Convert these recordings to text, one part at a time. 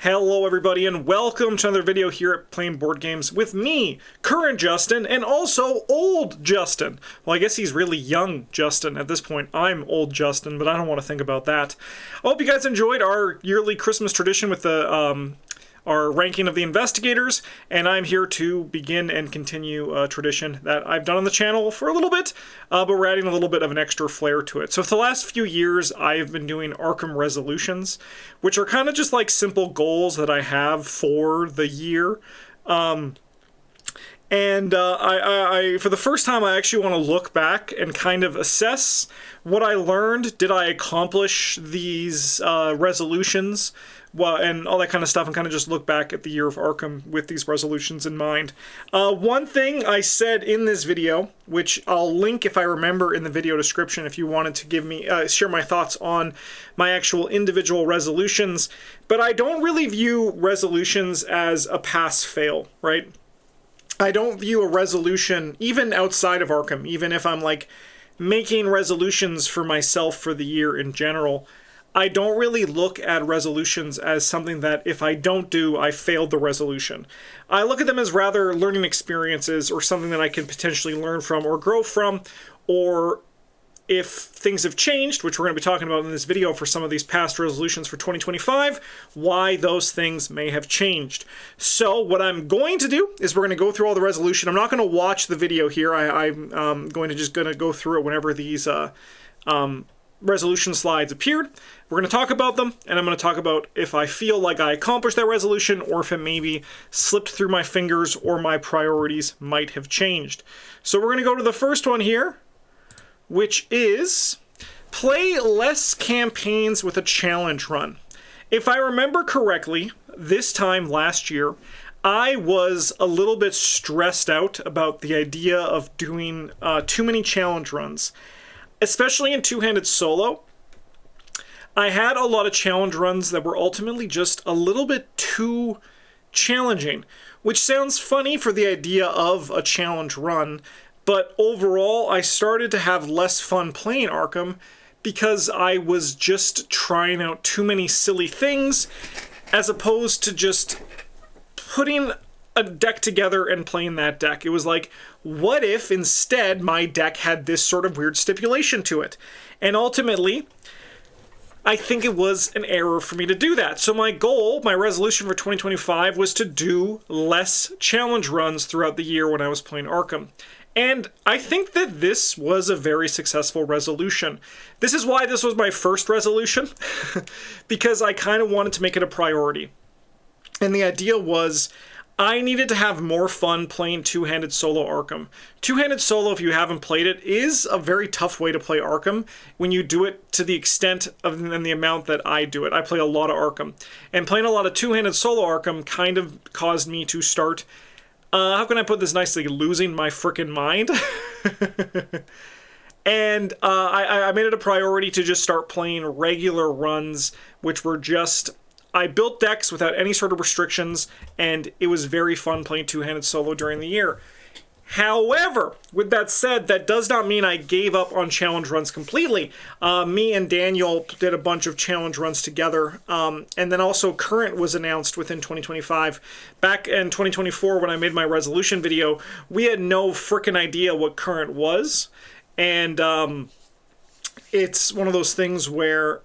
Hello everybody and welcome to another video here at Playing Board Games with me, current Justin, and also old Justin. Well, I guess he's really young Justin at this point. I'm old Justin, but I don't want to think about that. I hope you guys enjoyed our yearly Christmas tradition with the our ranking of the investigators, and I'm here to begin and continue a tradition that I've done on the channel for a little bit, but we're adding a little bit of an extra flair to it. So for the last few years, I've been doing Arkham Resolutions, which are kind of just like simple goals that I have for the year. I for the first time, I actually want to look back and kind of assess what I learned. Did I accomplish these resolutions? Well, and all that kind of stuff, and kind of just look back at the year of Arkham with these resolutions in mind. One thing I said in this video, which I'll link if I remember in the video description if you wanted to give me share my thoughts on my actual individual resolutions, but I don't really view resolutions as a pass-fail, right? I don't view a resolution, even outside of Arkham, even if I'm like making resolutions for myself for the year in general, I don't really look at resolutions as something that if I don't do, I failed the resolution. I look at them as rather learning experiences or something that I can potentially learn from or grow from, or if things have changed, which we're going to be talking about in this video for some of these past resolutions for 2025, why those things may have changed. So what I'm going to do is we're going to go through all the resolution. I'm not going to watch the video here. I'm going to go through it whenever these resolution slides appeared. We're going to talk about them, and I'm going to talk about if I feel like I accomplished that resolution or if it maybe slipped through my fingers or my priorities might have changed. So we're going to go to the first one here, which is play less campaigns with a challenge run. If I remember correctly, this time last year, I was a little bit stressed out about the idea of doing too many challenge runs, especially in two-handed solo. I had a lot of challenge runs that were ultimately just a little bit too challenging, which sounds funny for the idea of a challenge run, but overall I started to have less fun playing Arkham because I was just trying out too many silly things as opposed to just putting a deck together and playing that deck. It was like, what if instead my deck had this sort of weird stipulation to it? And ultimately, I think it was an error for me to do that. So my goal, my resolution for 2025 was to do less challenge runs throughout the year when I was playing Arkham. And I think that this was a very successful resolution. This is why this was my first resolution, because I kind of wanted to make it a priority. And the idea was I needed to have more fun playing two-handed solo Arkham. Two-handed solo, if you haven't played it, is a very tough way to play Arkham when you do it to the extent of and the amount that I do it. I play a lot of Arkham. And playing a lot of two-handed solo Arkham kind of caused me to start, how can I put this nicely, losing my frickin' mind. And I made it a priority to just start playing regular runs, which were just, I built decks without any sort of restrictions, and it was very fun playing two-handed solo during the year. However, with that said, that does not mean I gave up on challenge runs completely. Me and Daniel did a bunch of challenge runs together, and then also Current was announced within 2025. Back in 2024, when I made my resolution video, we had no frickin' idea what Current was, and it's one of those things where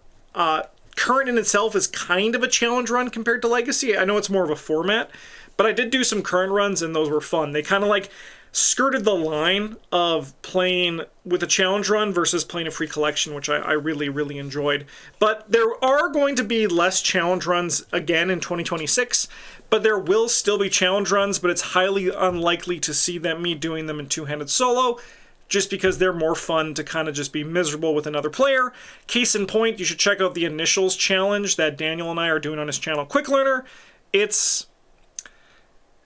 Current in itself is kind of a challenge run compared to Legacy. I know it's more of a format, but I did do some Current runs, and those were fun. They kind of like skirted the line of playing with a challenge run versus playing a free collection, which I really, really enjoyed. But there are going to be less challenge runs again in 2026, but there will still be challenge runs, but it's highly unlikely to see me doing them in two-handed solo, just because they're more fun to kind of just be miserable with another player. Case in point, you should check out the Initials challenge that Daniel and I are doing on his channel, Quick Learner. It's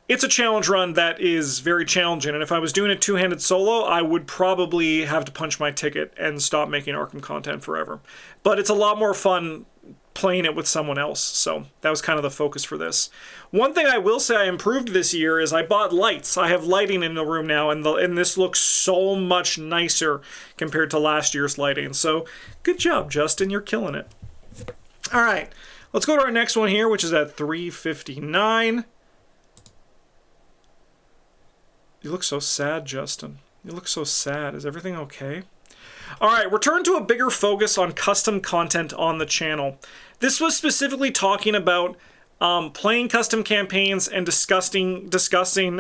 a challenge run that is very challenging, and if I was doing it two-handed solo, I would probably have to punch my ticket and stop making Arkham content forever. But it's a lot more fun playing it with someone else, so that was kind of the focus for this. One thing I will say I improved this year is I bought lights. I have lighting in the room now, and this looks so much nicer compared to last year's lighting, so good job, Justin, you're killing it. All right, Let's go to our next one here, which is at 359. You look so sad, Justin. You look so sad. Is everything okay? All right, return to a bigger focus on custom content on the channel. This was specifically talking about playing custom campaigns and discussing custom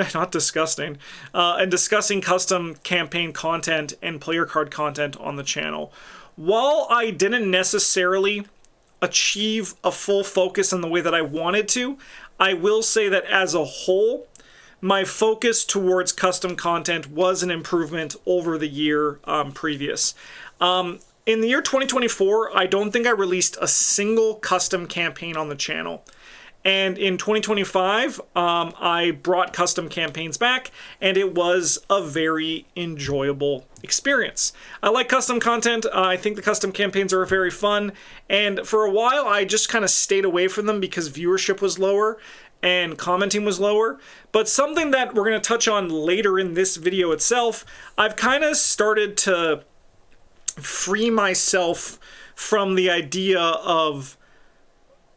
campaign content and player card content on the channel. While I didn't necessarily achieve a full focus in the way that I wanted to, I will say that as a whole, my focus towards custom content was an improvement over the year previous. In the year 2024, I don't think I released a single custom campaign on the channel. And in 2025, I brought custom campaigns back, and it was a very enjoyable experience. I like custom content. I think the custom campaigns are very fun. And for a while, I just kind of stayed away from them because viewership was lower and commenting was lower. But something that we're going to touch on later in this video itself, I've kind of started to free myself from the idea of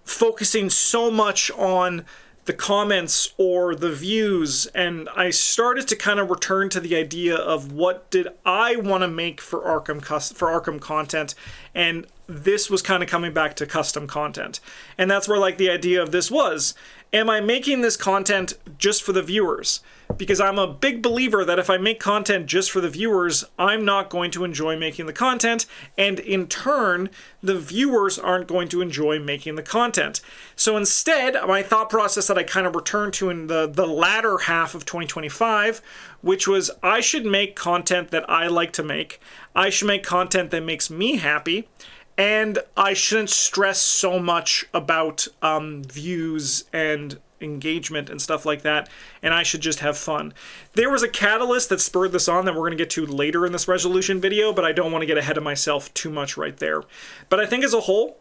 focusing so much on the comments or the views, and I started to kind of return to the idea of what did I want to make for Arkham content, and this was kind of coming back to custom content. And that's where like the idea of this was, am I making this content just for the viewers? Because I'm a big believer that if I make content just for the viewers, I'm not going to enjoy making the content, and in turn, the viewers aren't going to enjoy making the content. So instead, my thought process that I kind of returned to in the latter half of 2025, which was I should make content that I like to make, I should make content that makes me happy, and I shouldn't stress so much about views and engagement and stuff like that, and I should just have fun. There was a catalyst that spurred this on that we're going to get to later in this resolution video, but I don't want to get ahead of myself too much right there. But I think as a whole,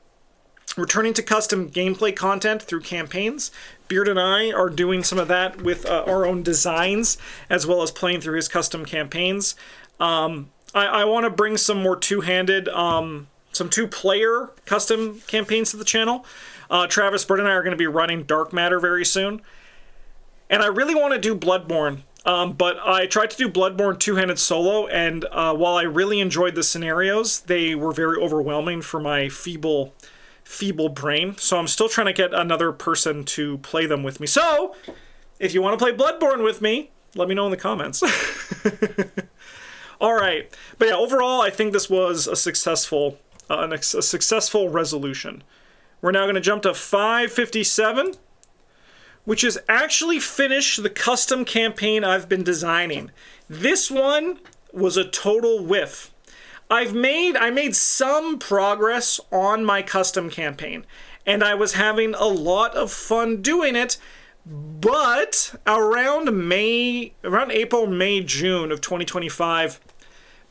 returning to custom gameplay content through campaigns, Beard and I are doing some of that with our own designs, as well as playing through his custom campaigns. I want to bring some more two-handed, some two-player custom campaigns to the channel. Travis, Britt, and I are going to be running Dark Matter very soon. And I really want to do Bloodborne, but I tried to do Bloodborne two-handed solo, and while I really enjoyed the scenarios, they were very overwhelming for my feeble brain. So I'm still trying to get another person to play them with me. So, if you want to play Bloodborne with me, let me know in the comments. All right. But yeah, overall, I think this was a successful resolution. We're now going to jump to 557, which is actually finish the custom campaign I've been designing. This one was a total whiff. I made some progress on my custom campaign, and I was having a lot of fun doing it, but around April, May, June of 2025,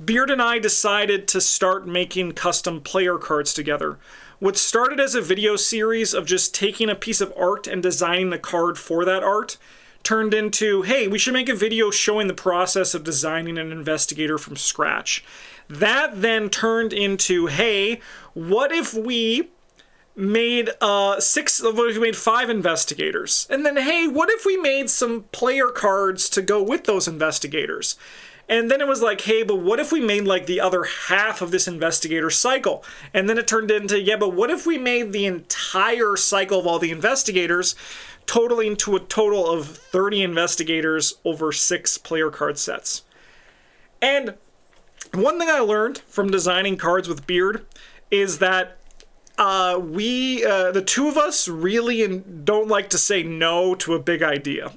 Beard and I decided to start making custom player cards together. What started as a video series of just taking a piece of art and designing the card for that art turned into, hey, we should make a video showing the process of designing an investigator from scratch. That then turned into, hey, what if we made 5 investigators? And then, hey, what if we made some player cards to go with those investigators? And then it was like, hey, but what if we made like the other half of this investigator cycle? And then it turned into, yeah, but what if we made the entire cycle of all the investigators totaling to a total of 30 investigators over 6 player card sets? And one thing I learned from designing cards with Beard is that the two of us really don't like to say no to a big idea.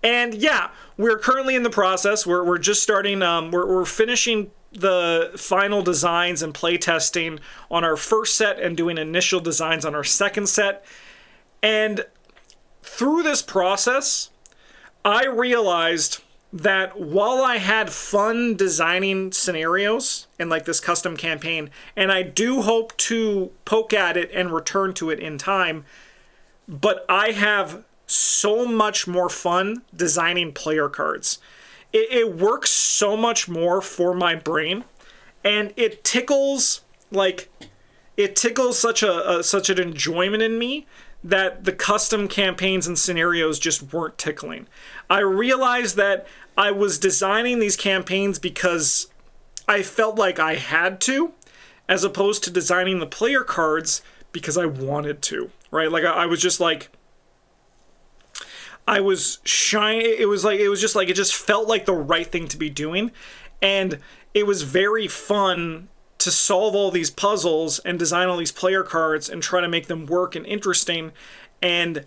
And yeah, we're currently in the process. We're just starting, we're finishing the final designs and play testing on our first set and doing initial designs on our second set. And through this process, I realized that while I had fun designing scenarios in like this custom campaign, and I do hope to poke at it and return to it in time, but I have so much more fun designing player cards. It works so much more for my brain, and it tickles, like, it tickles such an enjoyment in me that the custom campaigns and scenarios just weren't tickling. I realized that I was designing these campaigns because I felt like I had to, as opposed to designing the player cards because I wanted to, right? Like I was just like, I was shy. It just felt like the right thing to be doing. And it was very fun to solve all these puzzles and design all these player cards and try to make them work and interesting. And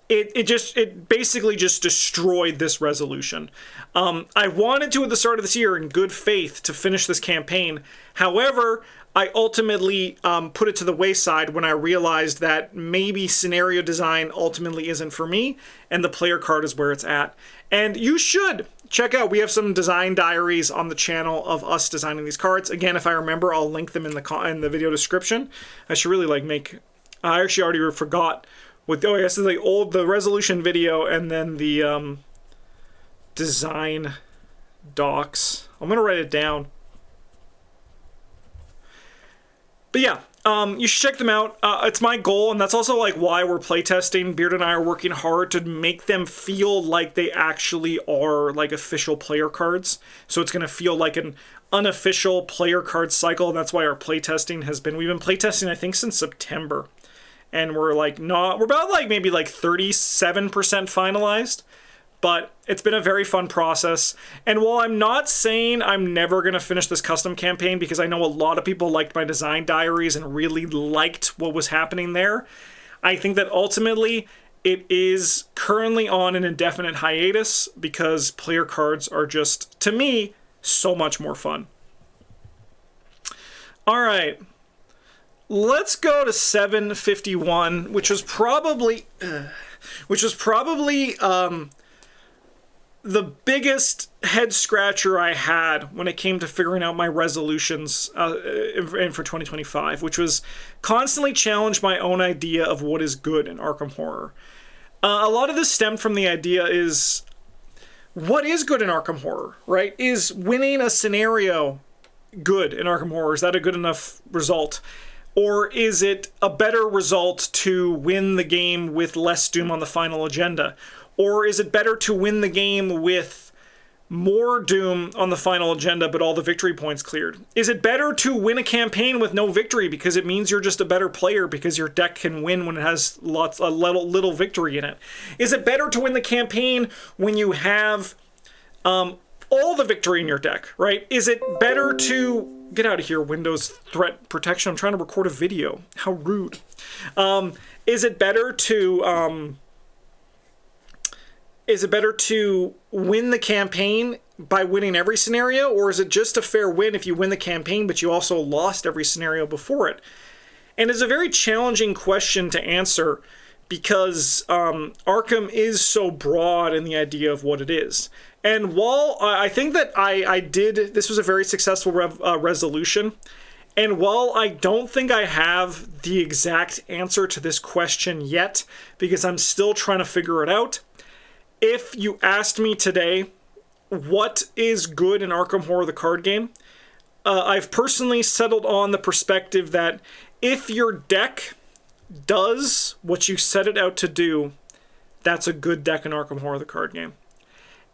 it basically just destroyed this resolution. I wanted to, at the start of this year, in good faith, to finish this campaign. However, I ultimately put it to the wayside when I realized that maybe scenario design ultimately isn't for me, and the player card is where it's at. And you should check out, we have some design diaries on the channel of us designing these cards. Again, if I remember, I'll link them in the video description. I should really I actually already forgot what, oh yes, the resolution video and then the design docs. I'm gonna write it down. But yeah, you should check them out. It's my goal, and that's also like why we're playtesting. Beard and I are working hard to make them feel like they actually are like official player cards. So it's going to feel like an unofficial player card cycle, and that's why our playtesting has been, we've been playtesting I think since September. And we're about like maybe like 37% finalized. But it's been a very fun process. And while I'm not saying I'm never going to finish this custom campaign, because I know a lot of people liked my design diaries and really liked what was happening there, I think that ultimately it is currently on an indefinite hiatus because player cards are just, to me, so much more fun. All right. Let's go to 751, which was probably the biggest head scratcher I had when it came to figuring out my resolutions for 2025, which was constantly challenge my own idea of what is good in Arkham Horror. A lot of this stemmed from the idea is, what is good in Arkham Horror, right? Is winning a scenario good in Arkham Horror? Is that a good enough result? Or is it a better result to win the game with less doom on the final agenda? Or is it better to win the game with more doom on the final agenda, but all the victory points cleared? Is it better to win a campaign with no victory because it means you're just a better player because your deck can win when it has little victory in it? Is it better to win the campaign when you have all the victory in your deck, right? Is it better to... Get out of here, Windows threat protection. I'm trying to record a video. How rude. Is it better to... Is it better to win the campaign by winning every scenario, or is it just a fair win if you win the campaign but you also lost every scenario before it? And it's a very challenging question to answer because Arkham is so broad in the idea of what it is. And while I think that this was a very successful resolution, and while I don't think I have the exact answer to this question yet, because I'm still trying to figure it out, if you asked me today, what is good in Arkham Horror the card game, I've personally settled on the perspective that if your deck does what you set it out to do, that's a good deck in Arkham Horror the card game.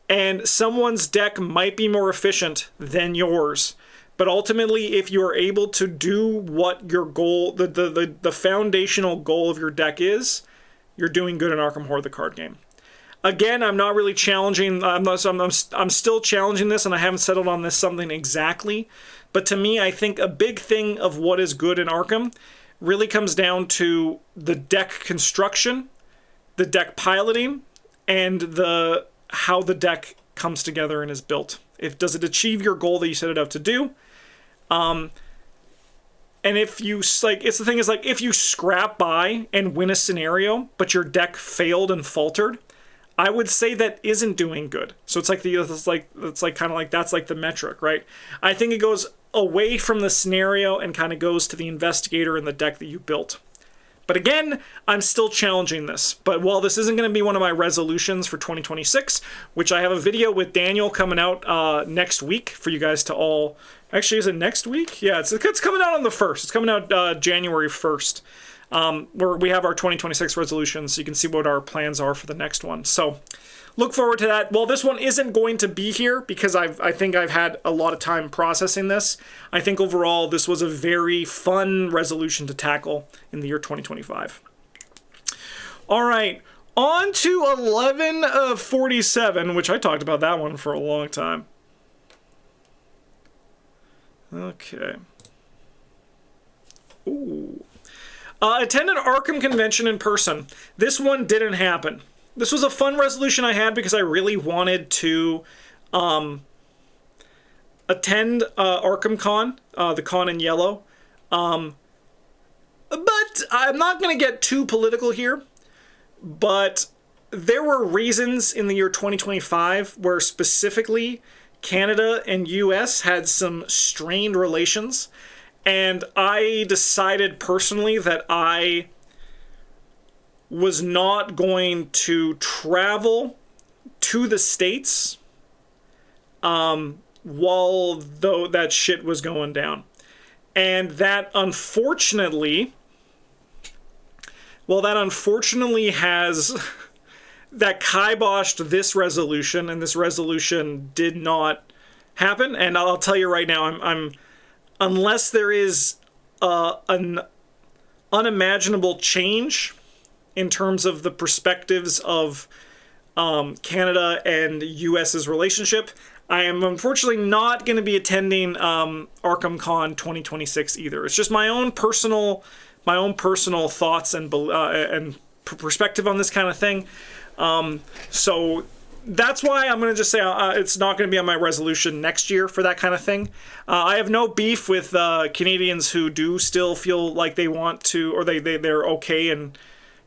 And someone's deck might be more efficient than yours, but ultimately, if you are able to do what your goal, the foundational goal of your deck is, you're doing good in Arkham Horror the card game. Again, I'm not really challenging. I'm still challenging this, and I haven't settled on this something exactly. But to me, I think a big thing of what is good in Arkham really comes down to the deck construction, the deck piloting, and how the deck comes together and is built. Does it achieve your goal that you set it out to do? And if you it's the thing is if you scrap by and win a scenario, but your deck failed and faltered, I would say that isn't doing good. So it's that's like the metric, right? I think it goes away from the scenario and kind of goes to the investigator and the deck that you built. But again, I'm still challenging this. But while this isn't going to be one of my resolutions for 2026, which I have a video with Daniel coming out next week for you guys to all... Actually, is it next week? Yeah, it's coming out on the 1st. It's coming out January 1st, where we have our 2026 resolutions, so you can see what our plans are for the next one. So look forward to that. Well, this one isn't going to be here because I think I've had a lot of time processing this. I think overall this was a very fun resolution to tackle in the year 2025. All right, on to 1147, which I talked about that one for a long time. Okay. Ooh. Attend an Arkham convention in person. This one didn't happen. This was a fun resolution I had because I really wanted to attend Arkham Con, the con in yellow. But I'm not going to get too political here. But there were reasons in the year 2025 where specifically Canada and US had some strained relations. And I decided personally that I was not going to travel to the States while though that shit was going down. And that unfortunately, has that kiboshed this resolution, and this resolution did not happen. And I'll tell you right now, I'm unless there is an unimaginable change in terms of the perspectives of Canada and US's relationship, I am unfortunately not going to be attending Arkham Con 2026 either. It's just my own personal thoughts and perspective on this kind of thing. So that's why I'm going to just say it's not going to be on my resolution next year for that kind of thing. I have no beef with Canadians who do still feel like they want to, or they're okay and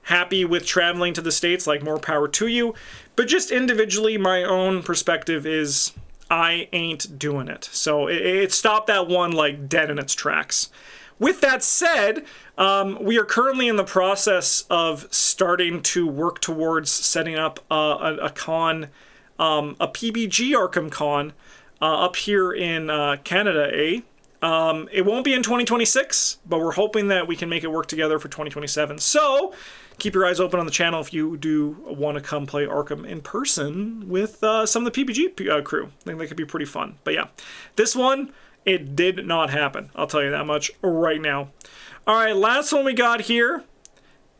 happy with traveling to the States, like more power to you. But just individually, my own perspective is I ain't doing it. So it stopped that one like dead in its tracks. With that said, we are currently in the process of starting to work towards setting up a con, a PBG Arkham Con up here in Canada, eh? It won't be in 2026, but we're hoping that we can make it work together for 2027. So keep your eyes open on the channel if you do want to come play Arkham in person with some of the PBG crew. I think that could be pretty fun. But yeah, this one, it did not happen. I'll tell you that much right now. All right, last one we got here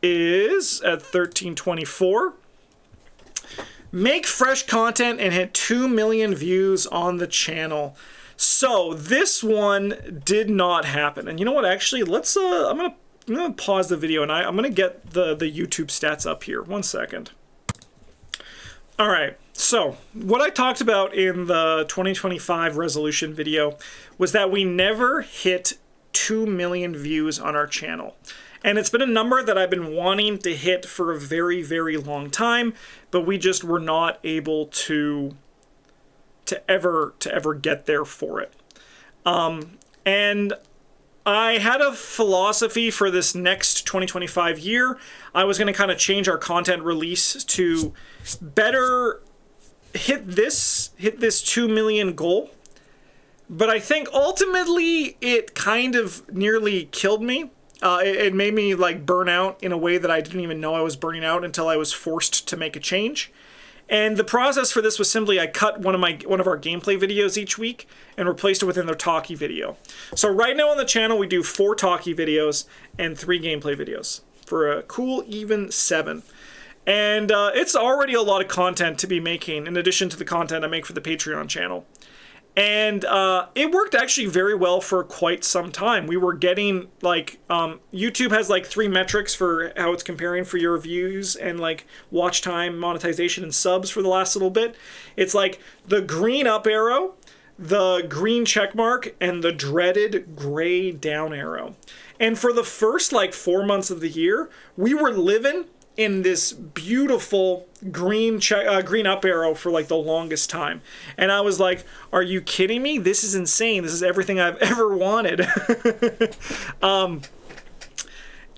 is at 1324. Make fresh content and hit 2 million views on the channel. So this one did not happen. And you know what? Actually, let's I'm gonna pause the video and I'm gonna get the YouTube stats up here. 1 second. All right. So what I talked about in the 2025 resolution video was that we never hit 2 million views on our channel. And it's been a number that I've been wanting to hit for a very, very long time, but we just were not able to ever get there for it. And I had a philosophy for this next 2025 year. I was going to kind of change our content release to better hit this 2 million goal. But I think ultimately it kind of nearly killed me. It made me like burn out in a way that I didn't even know I was burning out until I was forced to make a change. And the process for this was simply I cut one of our gameplay videos each week and replaced it with another talkie video. So right now on the channel we do 4 talkie videos and 3 gameplay videos for a cool even 7. And it's already a lot of content to be making in addition to the content I make for the Patreon channel. And it worked actually very well for quite some time. We were getting like, YouTube has like 3 metrics for how it's comparing for your views and like watch time, monetization, and subs for the last little bit. It's like the green up arrow, the green check mark, and the dreaded gray down arrow. And for the first like 4 months of the year, we were living in this beautiful green up arrow for like the longest time. And I was like, are you kidding me? This is insane. This is everything I've ever wanted.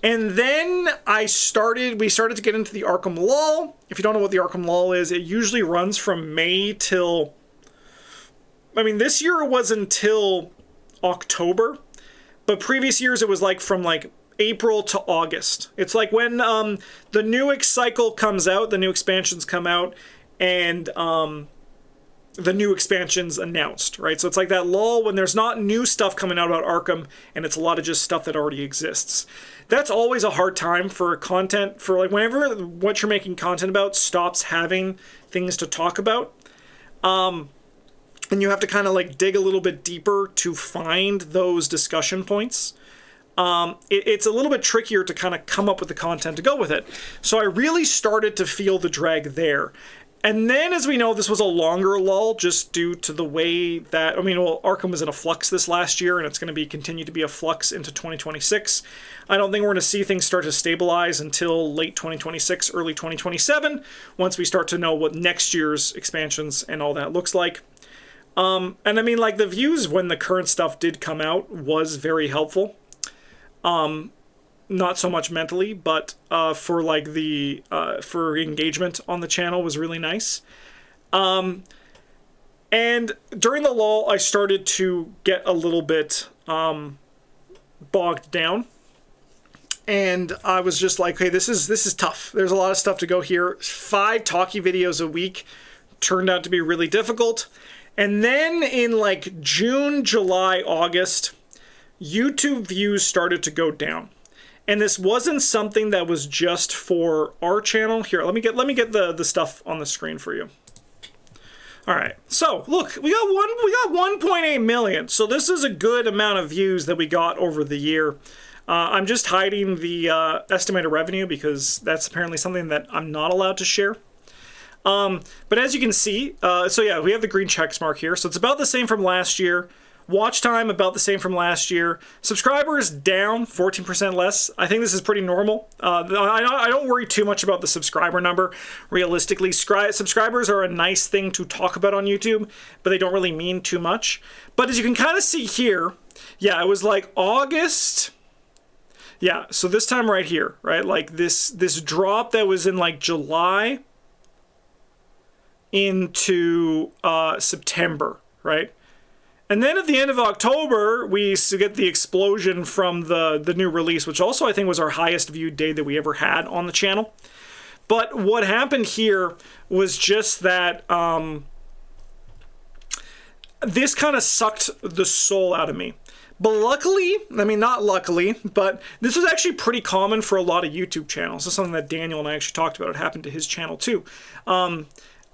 And then we started to get into the Arkham lull. If you don't know what the Arkham lull is, it usually runs from May till, I mean, this year it was until October, but previous years it was like from like April to August. It's like when the new cycle comes out, the new expansions come out, and the new expansions announced, right? So it's like that lull when there's not new stuff coming out about Arkham, and it's a lot of just stuff that already exists. That's always a hard time for content, for like whenever what you're making content about stops having things to talk about. And you have to kind of like dig a little bit deeper to find those discussion points. It's a little bit trickier to kind of come up with the content to go with it. So I really started to feel the drag there. And then, as we know, this was a longer lull just due to the way that, I mean, well, Arkham was in a flux this last year, and it's going to continue to be a flux into 2026. I don't think we're going to see things start to stabilize until late 2026, early 2027, once we start to know what next year's expansions and all that looks like. And I mean, like, the views when the current stuff did come out was very helpful. Not so much mentally, but for like the for engagement on the channel was really nice. And during the lull, I started to get a little bit bogged down, and I was just like, hey, this is tough. There's a lot of stuff to go here. 5 talkie videos a week turned out to be really difficult. And then in like June, July, August, YouTube views started to go down. And this wasn't something that was just for our channel. Here, let me get the stuff on the screen for you. All right, so look, we got 1.8 million. So this is a good amount of views that we got over the year. I'm just hiding the estimated revenue because that's apparently something that I'm not allowed to share. But as you can see, so yeah, we have the green check mark here. So it's about the same from last year. Watch time about the same from last year. Subscribers down 14% less. I think this is pretty normal. I don't worry too much about the subscriber number. Realistically, subscribers are a nice thing to talk about on YouTube, but they don't really mean too much. But as you can kind of see here, yeah, it was like August. Yeah, so this time right here, right? Like this drop that was in like July into September, right? And then at the end of October, we get the explosion from the new release, which also I think was our highest viewed day that we ever had on the channel. But what happened here was just that this kind of sucked the soul out of me. But luckily, I mean, not luckily, but this was actually pretty common for a lot of YouTube channels. This is something that Daniel and I actually talked about. It happened to his channel too.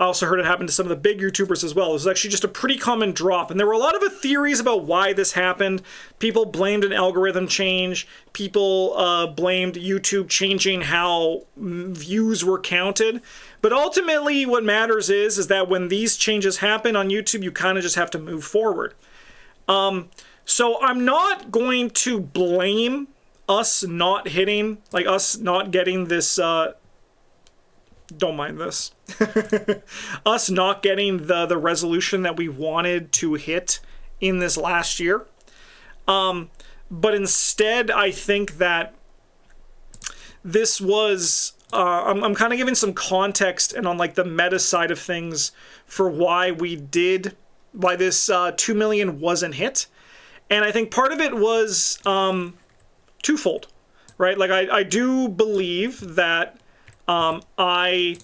I also heard it happen to some of the big YouTubers as well. It was actually just a pretty common drop. And there were a lot of theories about why this happened. People blamed an algorithm change. People blamed YouTube changing how views were counted. But ultimately, what matters is that when these changes happen on YouTube, you kind of just have to move forward. So I'm not going to blame us not hitting, like us not getting this... don't mind this. Us not getting the resolution that we wanted to hit in this last year. But instead, I think that this was... I'm kind of giving some context and on like the meta side of things for why this 2 million wasn't hit. And I think part of it was twofold, right? Like I do believe that I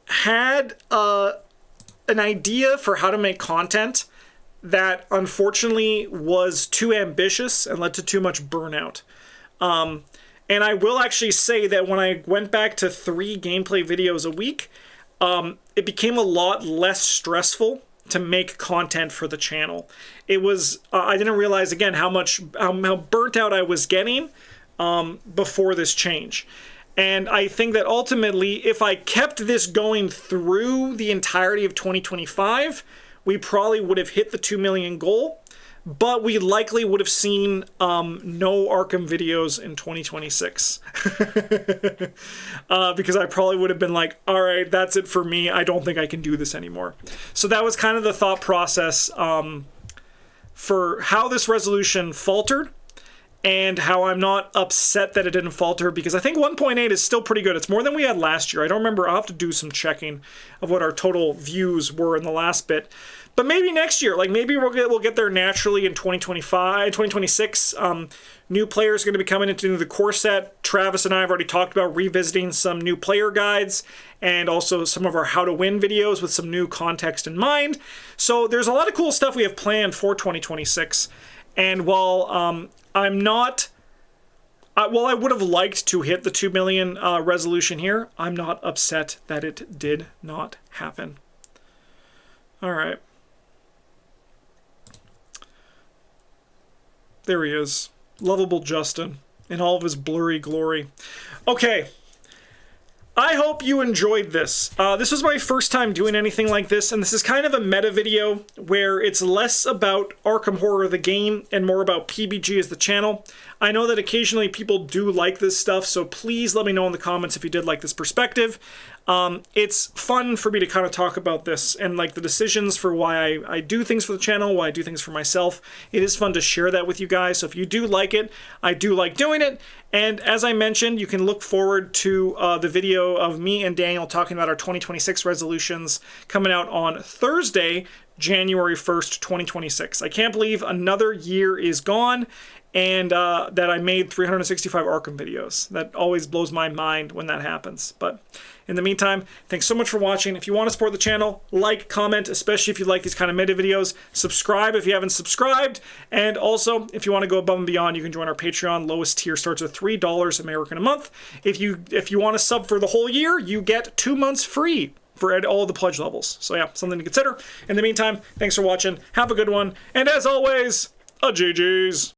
had an idea for how to make content that unfortunately was too ambitious and led to too much burnout. And I will actually say that when I went back to 3 gameplay videos a week, it became a lot less stressful to make content for the channel. It was, I didn't realize again how burnt out I was getting before this change. And I think that ultimately, if I kept this going through the entirety of 2025, we probably would have hit the 2 million goal, but we likely would have seen no Arkham videos in 2026. Because I probably would have been like, all right, that's it for me. I don't think I can do this anymore. So that was kind of the thought process for how this resolution faltered. and how I'm not upset that it didn't falter, because I think 1.8 is still pretty good. It's more than we had last year. I don't remember. I'll have to do some checking of what our total views were in the last bit. But maybe next year, like maybe we'll get there naturally in 2025, 2026. New players are going to be coming into the core set. Travis and I have already talked about revisiting some new player guides and also some of our how to win videos with some new context in mind. So there's a lot of cool stuff we have planned for 2026. And while I'm not... well, I would have liked to hit the 2 million resolution here. I'm not upset that it did not happen. All right. There he is. Lovable Justin in all of his blurry glory. Okay. I hope you enjoyed this. This was my first time doing anything like this, and this is kind of a meta video where it's less about Arkham Horror the game and more about PBG as the channel. I know that occasionally people do like this stuff, so please let me know in the comments if you did like this perspective. It's fun for me to kind of talk about this and like the decisions for why I do things for the channel, why I do things for myself. It is fun to share that with you guys, so if you do like it, I do like doing it. And as I mentioned, you can look forward to the video of me and Daniel talking about our 2026 resolutions coming out on Thursday, January 1st, 2026. I can't believe another year is gone and that I made 365 Arkham videos. That always blows my mind when that happens. But in the meantime, thanks so much for watching. If you want to support the channel, like, comment, especially if you like these kind of meta videos. Subscribe if you haven't subscribed. And also, if you want to go above and beyond, you can join our Patreon. Lowest tier starts at $3 American a month. If you want to sub for the whole year, you get 2 months free for all the pledge levels. So yeah, something to consider. In the meantime, thanks for watching. Have a good one. And as always, a GG's.